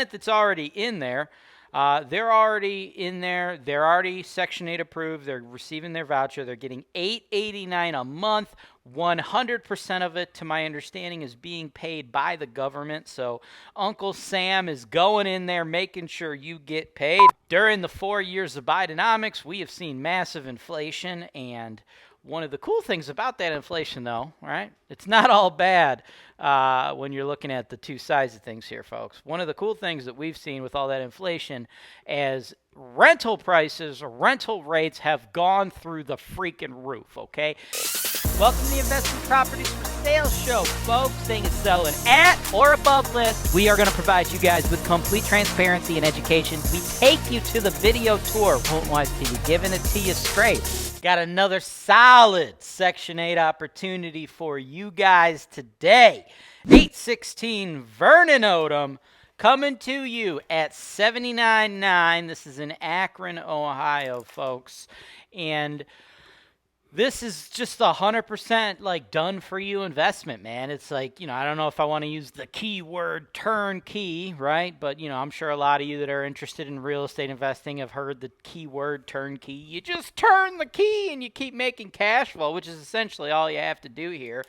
that's already in there. They're already in there. They're already Section 8 approved. They're receiving their voucher. They're getting $889 a month. 100% of it, to my understanding, is being paid by the government. So Uncle Sam is going in there making sure you get paid. During the 4 years of Bidenomics, we have seen massive inflation, and one of the cool things about that inflation, though, right? It's not all bad when you're looking at the two sides of things here, folks. One of the cool things that we've seen with all that inflation as rental prices, rental rates have gone through the freaking roof, okay? Welcome to the Investment Properties for Sale Show, folks. Thing is selling at or above list. We are going to provide you guys with complete transparency and education. We take you to the video tour. Holton Wise TV, giving it to you straight. Got another solid Section 8 opportunity for you guys today. 816 Vernon Odom coming to you at 79.9. This is in Akron, Ohio, folks. And this is just 100% like done for you investment, man. It's like, I don't know if I want to use the keyword turnkey, right? But, I'm sure a lot of you that are interested in real estate investing have heard the keyword turnkey. You just turn the key and you keep making cash flow, which is essentially all you have to do here.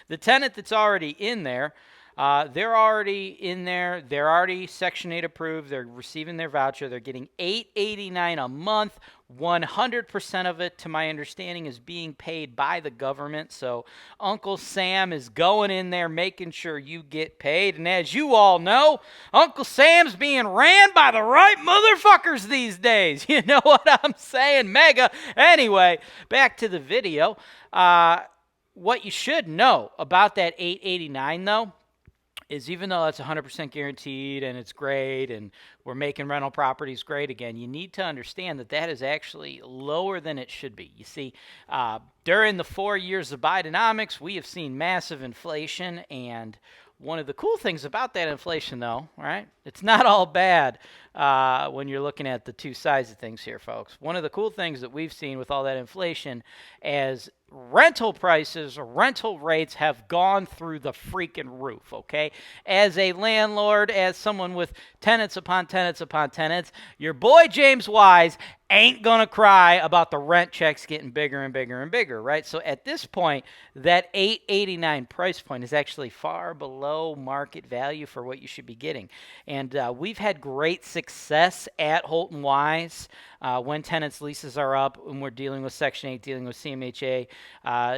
The tenant that's already in there, they're already in there. They're already Section 8 approved. They're receiving their voucher. They're getting $889 a month. 100% of it, to my understanding, is being paid by the government. So Uncle Sam is going in there making sure you get paid. And as you all know, Uncle Sam's being ran by the right motherfuckers these days. You know what I'm saying? Mega. Anyway, back to the video. What you should know about that $889, though, is even though that's 100% guaranteed and it's great and we're making rental properties great again, you need to understand that that is actually lower than it should be. You see, during the 4 years of Bidenomics, we have seen massive inflation, and one of the cool things about that inflation, though, right? It's not all bad when you're looking at the two sides of things here, folks. One of the cool things that we've seen with all that inflation as rental prices, rental rates have gone through the freaking roof, okay? As a landlord, as someone with tenants upon tenants upon tenants, your boy James Wise ain't gonna cry about the rent checks getting bigger and bigger and bigger, right? So at this point, that $889 price point is actually far below market value for what you should be getting. And we've had great success at Holton Wise when tenants' leases are up, when we're dealing with Section 8, dealing with CMHA,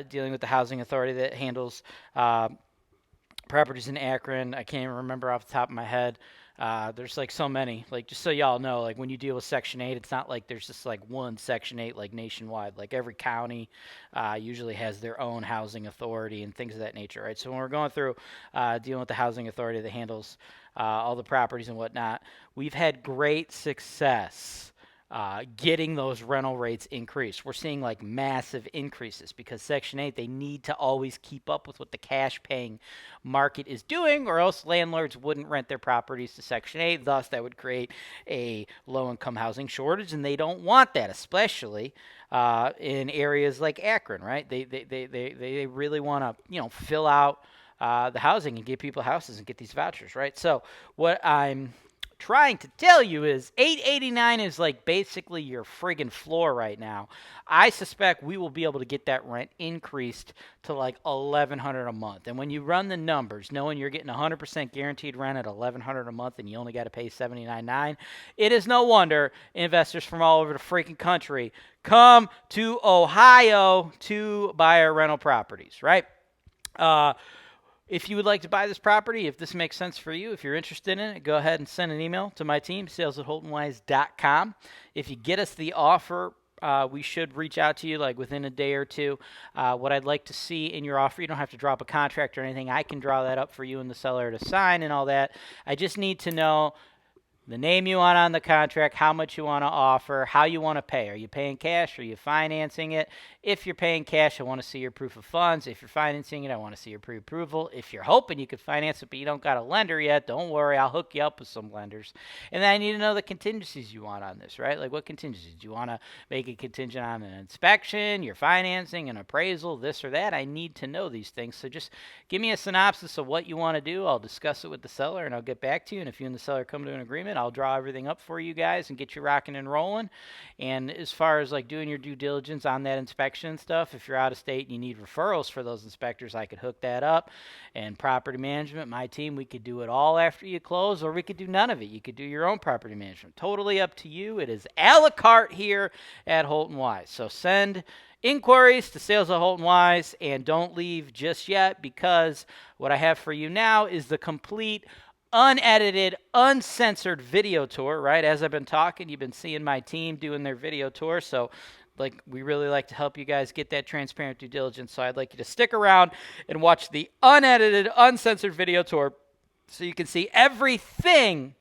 dealing with the housing authority that handles properties in Akron. I can't even remember off the top of my head. There's like so many, like just so y'all know, like when you deal with Section 8, it's not like there's just like one Section 8 like nationwide. Like every county usually has their own housing authority and things of that nature, right? So when we're going through dealing with the housing authority that handles all the properties and whatnot, we've had great success getting those rental rates increased. We're seeing like massive increases because Section 8, they need to always keep up with what the cash paying market is doing, or else landlords wouldn't rent their properties to Section 8. Thus, that would create a low-income housing shortage, and they don't want that, especially in areas like Akron, right? They really want to, fill out the housing and give people houses and get these vouchers, right? So what I'm trying to tell you is $889 is like basically your friggin' floor right now. I suspect we will be able to get that rent increased to like $1,100 a month. And when you run the numbers, knowing you're getting 100% guaranteed rent at $1,100 a month and you only got to pay $79.9, it is no wonder investors from all over the freaking country come to Ohio to buy our rental properties, right? If you would like to buy this property, if this makes sense for you, if you're interested in it, go ahead and send an email to my team, sales@holtonwise.com. If you get us the offer, we should reach out to you like within a day or two. What I'd like to see in your offer, you don't have to drop a contract or anything. I can draw that up for you and the seller to sign and all that. I just need to know the name you want on the contract, how much you want to offer, how you want to pay. Are you paying cash? Are you financing it? If you're paying cash, I want to see your proof of funds. If you're financing it, I want to see your pre-approval. If you're hoping you could finance it, but you don't got a lender yet, don't worry. I'll hook you up with some lenders. And then I need to know the contingencies you want on this, right? Like what contingencies? Do you want to make it contingent on an inspection, your financing, an appraisal, this or that? I need to know these things. So just give me a synopsis of what you want to do. I'll discuss it with the seller, and I'll get back to you. And if you and the seller come to an agreement, I'll draw everything up for you guys and get you rocking and rolling. And as far as like doing your due diligence on that inspection stuff, if you're out of state and you need referrals for those inspectors, I could hook that up. And property management, my team, we could do it all after you close, or we could do none of it. You could do your own property management. Totally up to you. It is a la carte here at Holton Wise. So send inquiries to sales@HoltonWise, and don't leave just yet, because what I have for you now is the complete unedited, uncensored video tour, right? As I've been talking, you've been seeing my team doing their video tour. So like, we really like to help you guys get that transparent due diligence. So I'd like you to stick around and watch the unedited, uncensored video tour so you can see everything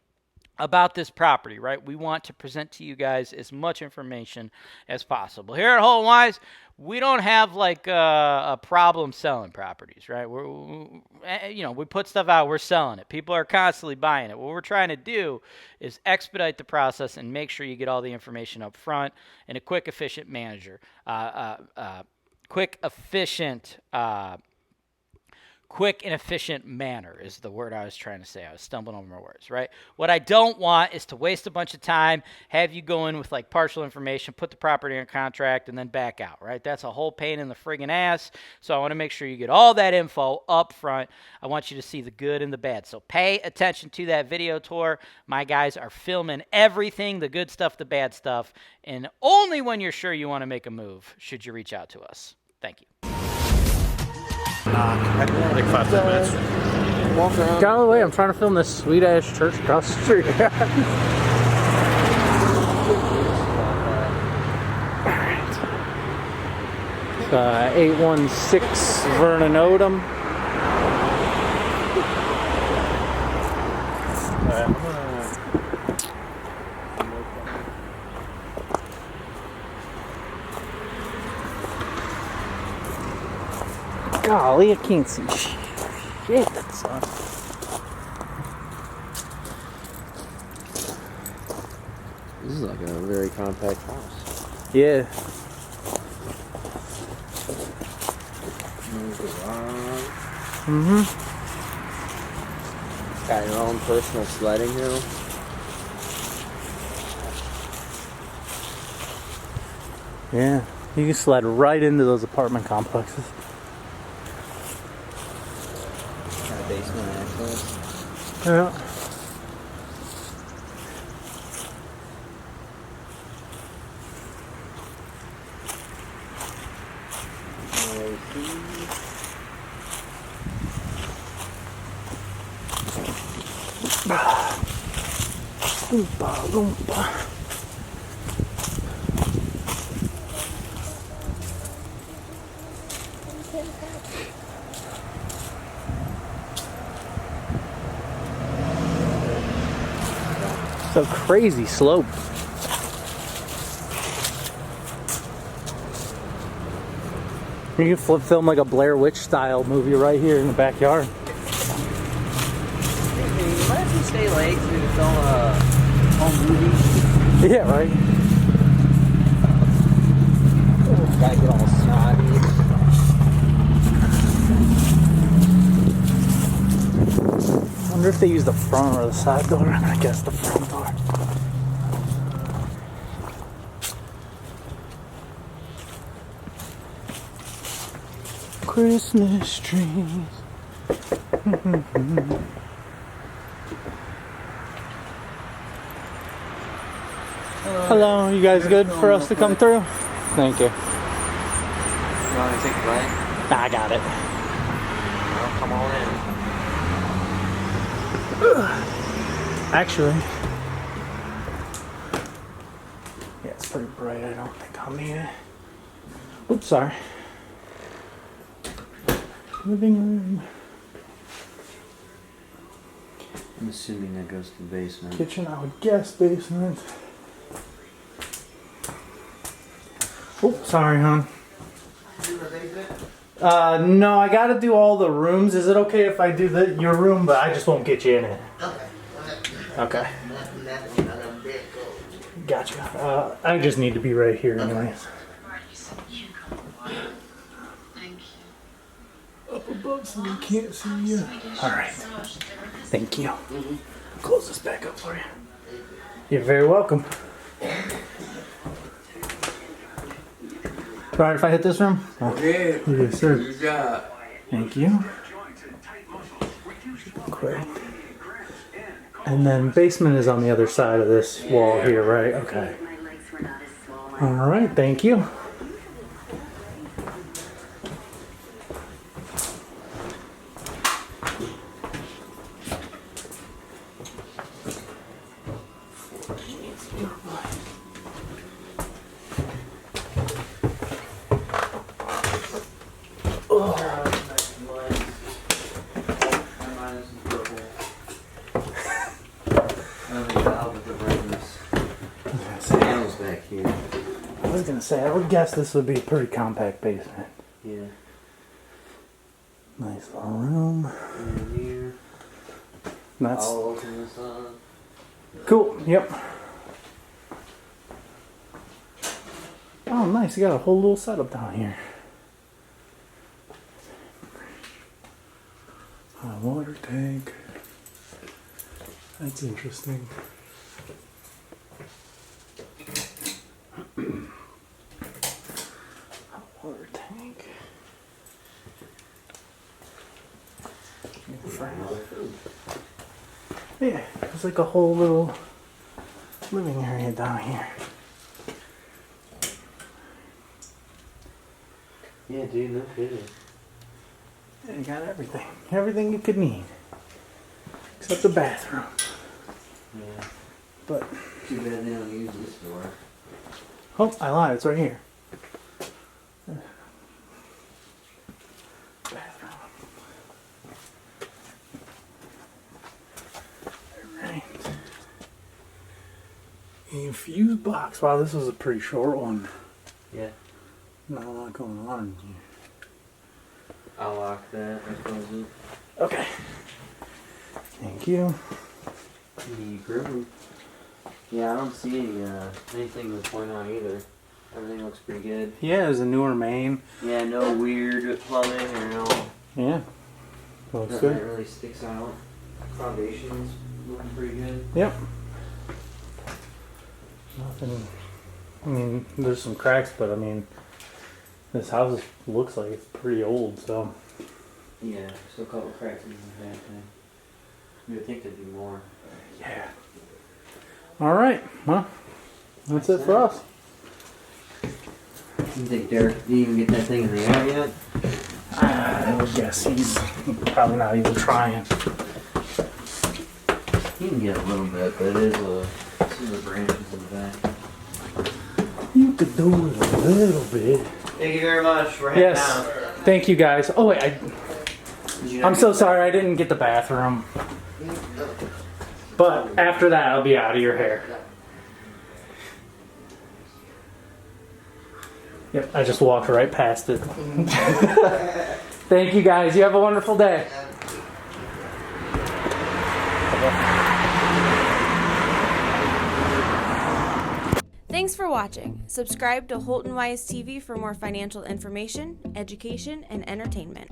about this property, right? We want to present to you guys as much information as possible. Here at Holton Wise, we don't have like a problem selling properties, right? We put stuff out, we're selling it. People are constantly buying it. What we're trying to do is expedite the process and make sure you get all the information up front in a quick, efficient quick and efficient manner is the word I was trying to say. I was stumbling over my words, right? What I don't want is to waste a bunch of time, have you go in with like partial information, put the property on contract, and then back out, right? That's a whole pain in the friggin' ass. So I want to make sure you get all that info up front. I want you to see the good and the bad. So pay attention to that video tour. My guys are filming everything, the good stuff, the bad stuff, and only when you're sure you want to make a move should you reach out to us. Thank you. Like 5-10 minutes. Walk around. Get out of the way, I'm trying to film this sweet ass church across the street. Alright. 816 Vernon, Odom. Golly, I can't see shit, son. This is like a very compact house. Yeah. Mm-hmm. Got your own personal sledding hill. Yeah. You can sled right into those apartment complexes. Got a basement access. Yeah. Oompa, loompa. It's a crazy slope. You can film like a Blair Witch style movie right here in the backyard. You might have to stay late so you can film a home movie. Yeah, right. Gotta get all snotty. I wonder if they use the front or the side door. I guess the front door. Christmas trees. Hello, you guys good for us to come through? Thank you. You want to take a ride? I got it. Well, come on in. Actually, yeah, it's pretty bright. I don't think I'll need it. Oops, sorry. Living room. I'm assuming that goes to the basement. Kitchen, I would guess basement. Oh, sorry, hon. No, I gotta do all the rooms. Is it okay if I do your room, but I just won't get you in it? Okay. Gotcha. I just need to be right here anyways. Up above so we can't see you. Alright. Thank you. Close this back up for you. You're very welcome. Alright, if I hit this room? Okay. Yes, sir. You got. Thank you. Quick. And then basement is on the other side of this wall here, right? Okay. Alright, thank you. Back here. I was gonna say, I would guess this would be a pretty compact basement. Yeah. Nice little room. And here. That's I'll open this up. cool. Yep. Oh, nice. You got a whole little setup down here. A water tank. That's interesting. Water tank. Yeah, it's like a whole little living area down here. Yeah, dude, no kidding. Yeah, you got everything. Everything you could need. Except the bathroom. Yeah. But, Too bad they don't use this door. oh, I lied. It's right here. Bathroom. Alright. A fuse box. Wow, this was a pretty short one. Yeah. Not a lot going on in here. I'll lock that. I close it. Okay. Thank you. The room. Yeah, I don't see anything to point out either. Everything looks pretty good. Yeah, there's a newer main. Yeah, no weird plumbing or no. Yeah. Looks Nothing that good. really sticks out. Foundation's looking pretty good. Yep. Nothing. I mean, there's some cracks, but I mean, this house looks like it's pretty old, so. Yeah, still a couple cracks in the back thing. You would think there'd be more. Yeah. Alright, well, that's it for us. You think Derek didn't even get that thing in the air yet? I would guess he's probably not even trying. He can get a little bit, but it is some of the branches in the back. You could do it a little bit. Thank you very much. We're heading Yes. down. Thank you guys. Oh wait, Did you not I'm so sorry I didn't get the bathroom. But after that, I'll be out of your hair. Yep, I just walked right past it. Thank you guys. You have a wonderful day. Thanks for watching. Subscribe to Holton Wise TV for more financial information, education, and entertainment.